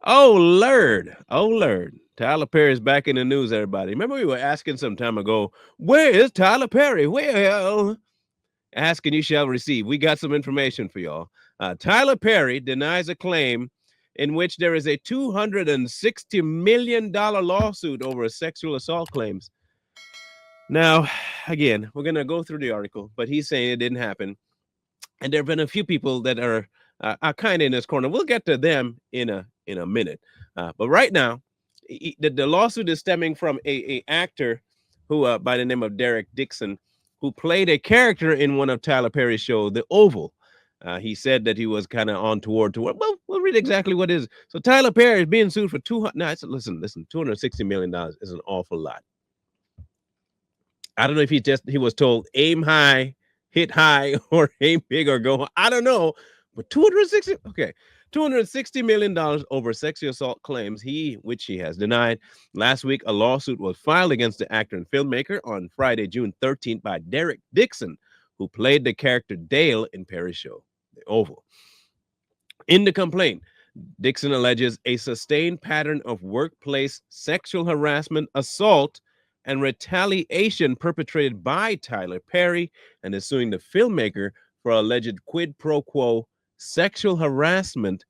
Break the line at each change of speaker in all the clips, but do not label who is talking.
Oh, Lord. Oh, Lord. Tyler Perry is back in the news, everybody. Remember, we were asking some time ago, where is Tyler Perry? Well, ask and you shall receive. We got some information for y'all. Tyler Perry denies a claim in which there is a $260 million lawsuit over sexual assault claims. Now, again, we're going to go through the article, but he's saying it didn't happen. And there have been a few people that are kind of in this corner. We'll get to them in a minute. But right now, the lawsuit is stemming from a actor who, by the name of Derek Dixon, who played a character in one of Tyler Perry's show, The Oval. He said that he was kind of on toward. Well, we'll read exactly what it is. So Tyler Perry is being sued for 200. No, listen. $260 million is an awful lot. I don't know if he was told aim high, hit high, or aim big or go. I don't know, but 260. Okay, $260 million over sexual assault claims which he has denied. Last week, a lawsuit was filed against the actor and filmmaker on Friday, June 13th, by Derek Dixon, who played the character Dale in Perry's show, The Oval. In the complaint, Dixon alleges a sustained pattern of workplace sexual harassment, assault, and retaliation perpetrated by Tyler Perry, and is suing the filmmaker for alleged quid pro quo sexual harassment,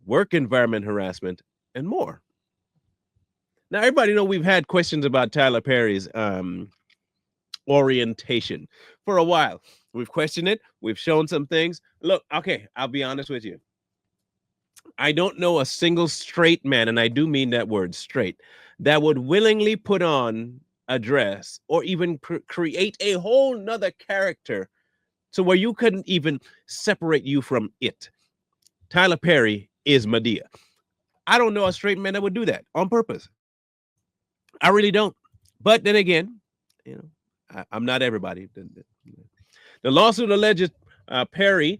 work environment harassment, and more. Now, everybody know we've had questions about Tyler Perry's orientation for a while. We've questioned it. We've shown some things. Look, okay, I'll be honest with you. I don't know a single straight man, and I do mean that word straight, that would willingly put on a dress or even create a whole nother character so where you couldn't even separate you from it. Tyler Perry is Medea. I don't know a straight man that would do that on purpose. I really don't. But then again, I'm not everybody. The lawsuit alleges Perry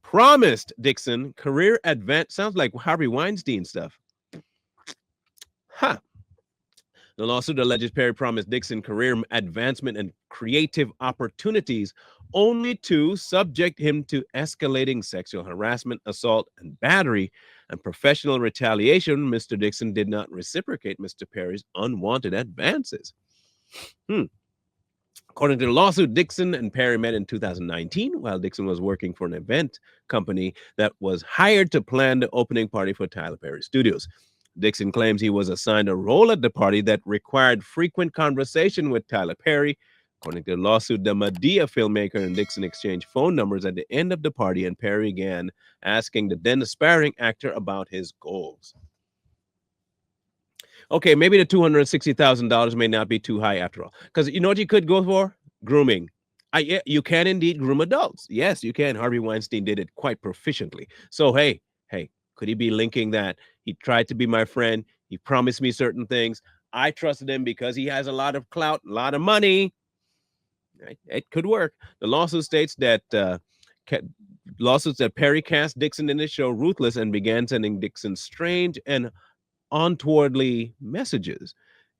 promised Dixon career advance. Sounds like Harvey Weinstein stuff. Huh. The lawsuit alleges Perry promised Dixon career advancement and creative opportunities, only to subject him to escalating sexual harassment, assault, and battery, and professional retaliation. Mr. Dixon did not reciprocate Mr. Perry's unwanted advances. According to the lawsuit, Dixon and Perry met in 2019 while Dixon was working for an event company that was hired to plan the opening party for Tyler Perry Studios. Dixon claims he was assigned a role at the party that required frequent conversation with Tyler Perry. According to the lawsuit, the Medea filmmaker and Dixon exchanged phone numbers at the end of the party, and Perry began asking the then aspiring actor about his goals. Okay, maybe the $260,000 may not be too high after all. Because you know what you could go for? Grooming. You can indeed groom adults. Yes, you can. Harvey Weinstein did it quite proficiently. So, hey, could he be linking that? He tried to be my friend. He promised me certain things. I trusted him because he has a lot of clout, a lot of money. It could work. The lawsuit states that Perry cast Dixon in his show Ruthless and began sending Dixon strange and untowardly messages.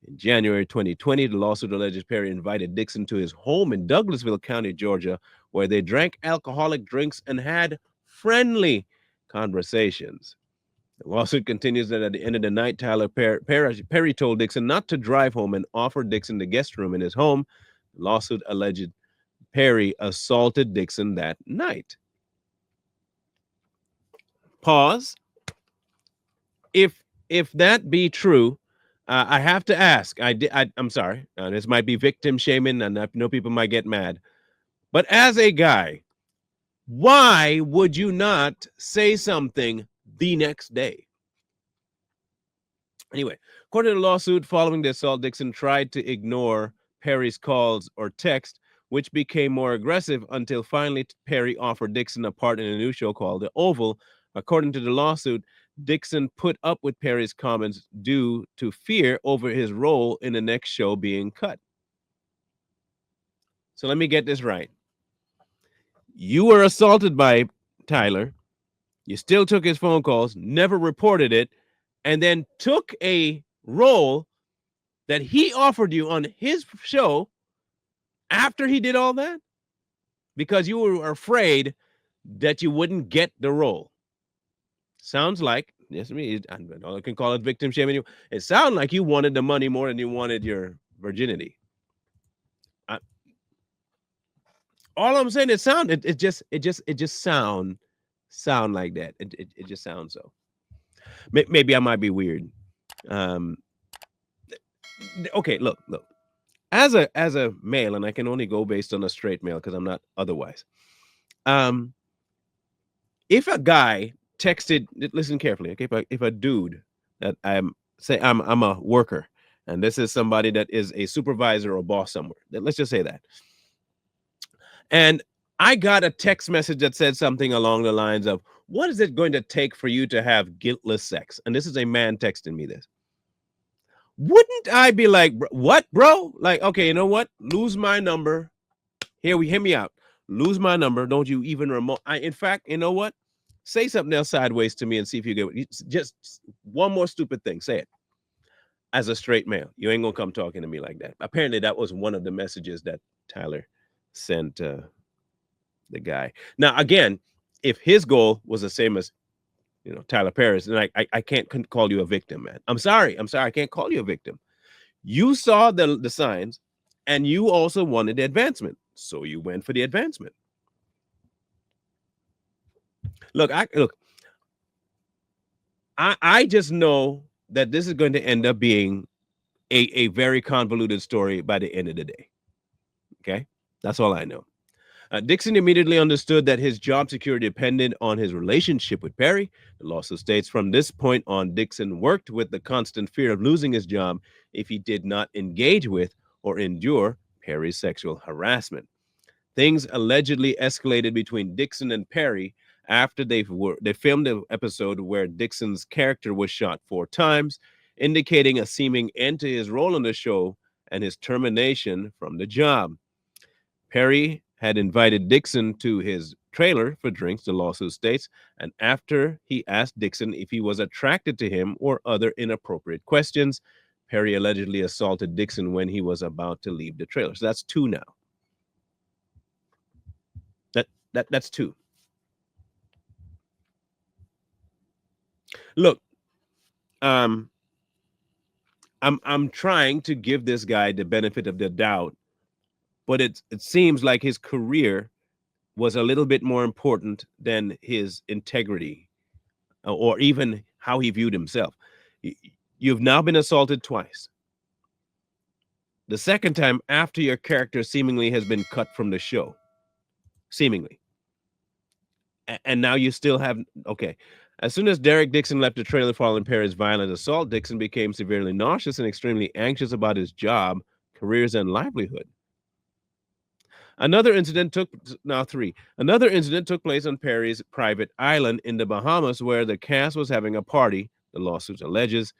In January 2020, the lawsuit alleges Perry invited Dixon to his home in Douglasville County, Georgia, where they drank alcoholic drinks and had friendly conversations. The lawsuit continues that at the end of the night, Tyler Perry told Dixon not to drive home and offered Dixon the guest room in his home. The lawsuit alleged Perry assaulted Dixon that night. Pause. If that be true, I have to ask. I'm sorry. This might be victim shaming, and I know people might get mad. But as a guy, why would you not say something the next day? Anyway, according to the lawsuit, following the assault, Dixon tried to ignore Perry's calls or text, which became more aggressive until finally Perry offered Dixon a part in a new show called The Oval. According to the lawsuit, Dixon put up with Perry's comments due to fear over his role in the next show being cut. So let me get this right. You were assaulted by Tyler. You still took his phone calls, never reported it, and then took a role that he offered you on his show after he did all that because you were afraid that you wouldn't get the role. Sounds like Yes, me. I can call it victim shaming. It sounded like you wanted the money more than you wanted your virginity. I, all I'm saying, it just sound like that. It just sounds so. Maybe I might be weird. Um, okay, look. As a male, and I can only go based on a straight male because I'm not otherwise. Um, if a guy texted, listen carefully, okay? If a dude that I'm a worker, and this is somebody that is a supervisor or boss somewhere. Let's just say that. And I got a text message that said something along the lines of, "What is it going to take for you to have guiltless sex?" And this is a man texting me this. Wouldn't I be like, "What, bro? Like, okay, you know what? Lose my number. Hear me out. Lose my number. Don't you even remote. In fact, you know what? Say something else sideways to me and see if you get it. Just one more stupid thing. Say it. As a straight male, you ain't gonna come talking to me like that. Apparently, that was one of the messages that Tyler sent the guy. Now, again, if his goal was the same as Tyler Perry's, then I can't call you a victim, man. I'm sorry. I can't call you a victim. You saw the signs, and you also wanted the advancement, so you went for the advancement. Look, I just know that this is going to end up being a very convoluted story by the end of the day. Okay, that's all I know. Dixon immediately understood that his job security depended on his relationship with Perry. The lawsuit states from this point on, Dixon worked with the constant fear of losing his job if he did not engage with or endure Perry's sexual harassment. Things allegedly escalated between Dixon and Perry after they filmed an episode where Dixon's character was shot 4 times, indicating a seeming end to his role on the show and his termination from the job. Perry had invited Dixon to his trailer for drinks, the lawsuit states, and after he asked Dixon if he was attracted to him or other inappropriate questions, Perry allegedly assaulted Dixon when he was about to leave the trailer. So that's 2 now. That's 2. Look, I'm trying to give this guy the benefit of the doubt, but it seems like his career was a little bit more important than his integrity or even how he viewed himself. You've now been assaulted twice. The second time after your character seemingly has been cut from the show. Seemingly. And now you still have, okay. As soon as Derek Dixon left the trailer following Perry's violent assault, Dixon became severely nauseous and extremely anxious about his job, careers, and livelihood. Another incident took place on Perry's private island in the Bahamas, where the cast was having a party, the lawsuit alleges.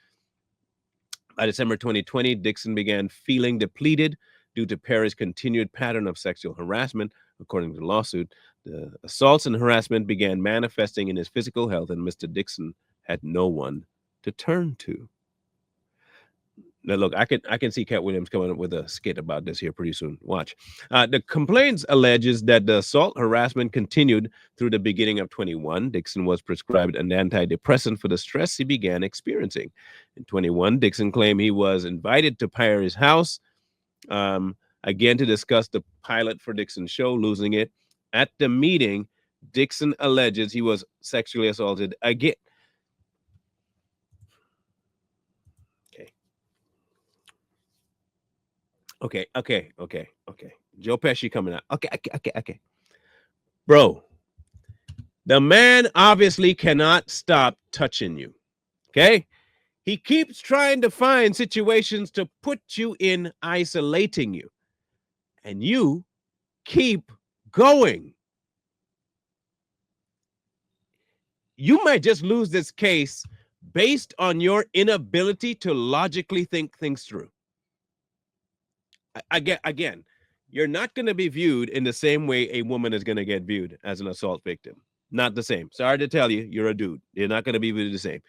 By December 2020, Dixon began feeling depleted due to Perry's continued pattern of sexual harassment. According to the lawsuit, the assaults and harassment began manifesting in his physical health, and Mr. Dixon had no one to turn to. Now, look, I can see Cat Williams coming up with a skit about this here pretty soon. Watch. The complaints alleges that the assault harassment continued through the beginning of 21. Dixon was prescribed an antidepressant for the stress he began experiencing. In 21, Dixon claimed he was invited to Perry's house, again to discuss the pilot for Dixon's show, Losing It. At the meeting, Dixon alleges he was sexually assaulted again. Okay. Joe Pesci coming out. Okay. Bro, the man obviously cannot stop touching you. Okay? He keeps trying to find situations to put you in, isolating you. And you keep going. You might just lose this case based on your inability to logically think things through. Again, you're not going to be viewed in the same way a woman is going to get viewed as an assault victim. Not the same. Sorry to tell you, you're a dude. You're not going to be viewed the same.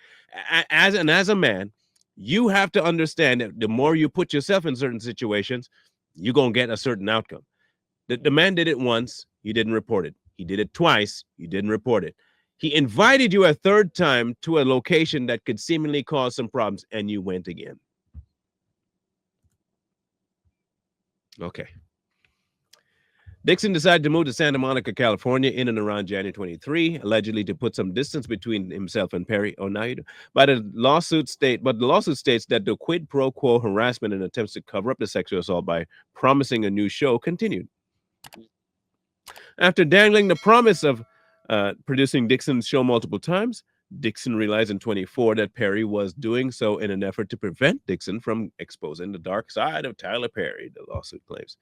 As a man, you have to understand that the more you put yourself in certain situations, you're going to get a certain outcome. The man did it once, you didn't report it. He did it twice, you didn't report it. He invited you a third time to a location that could seemingly cause some problems, and you went again. Okay. Dixon decided to move to Santa Monica, California in and around January 23, allegedly to put some distance between himself and Perry. Oh, now you do. But the lawsuit states that the quid pro quo harassment and attempts to cover up the sexual assault by promising a new show continued. After dangling the promise of producing Dixon's show multiple times, Dixon realized in 24 that Perry was doing so in an effort to prevent Dixon from exposing the dark side of Tyler Perry, the lawsuit claims.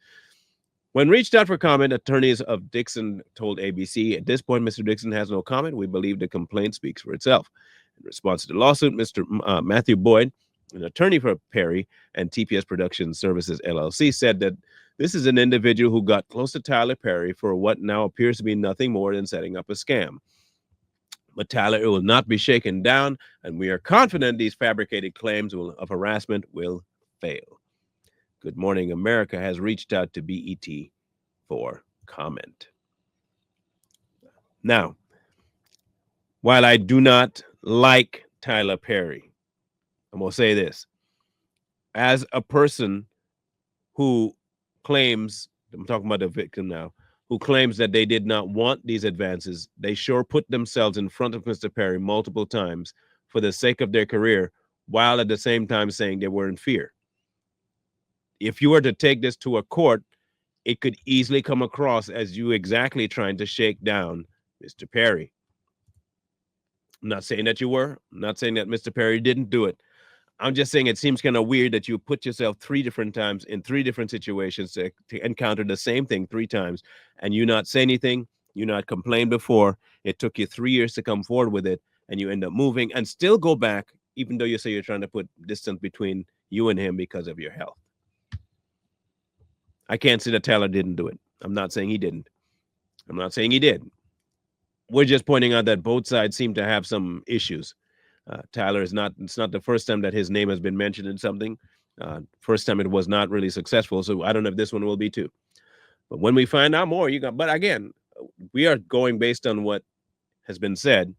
When reached out for comment, attorneys of Dixon told ABC, at this point, Mr. Dixon has no comment. We believe the complaint speaks for itself. In response to the lawsuit, Mr. Matthew Boyd, an attorney for Perry and TPS Production Services, LLC, said that this is an individual who got close to Tyler Perry for what now appears to be nothing more than setting up a scam. But Tyler will not be shaken down, and we are confident these fabricated claims of harassment will fail. Good Morning America has reached out to BET for comment. Now, while I do not like Tyler Perry, I'm going to say this. As a person who claims, I'm talking about the victim now, who claims that they did not want these advances, they sure put themselves in front of Mr. Perry multiple times for the sake of their career, while at the same time saying they were in fear. If you were to take this to a court, it could easily come across as you exactly trying to shake down Mr. Perry. I'm not saying that you were. I'm not saying that Mr. Perry didn't do it. I'm just saying it seems kind of weird that you put yourself 3 different times in 3 different situations to encounter the same thing 3 times, and you not say anything, you not complain before. It took you 3 years to come forward with it, and you end up moving and still go back, even though you say you're trying to put distance between you and him because of your health. I can't say that Tyler didn't do it. I'm not saying he didn't. I'm not saying he did. We're just pointing out that both sides seem to have some issues. Tyler it's not the first time that his name has been mentioned in something. First time it was not really successful. So I don't know if this one will be too. But when we find out more, but again, we are going based on what has been said.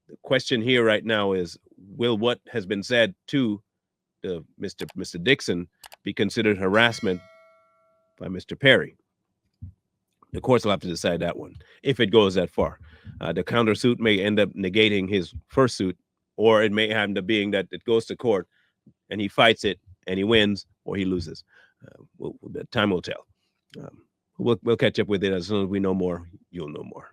The question here right now is, will what has been said to the Mr. Dixon be considered harassment by Mr. Perry? The courts will have to decide that one if it goes that far. The countersuit may end up negating his first suit, or it may end up being that it goes to court and he fights it and he wins or he loses. The time will tell. We'll catch up with it as soon as we know more. You'll know more.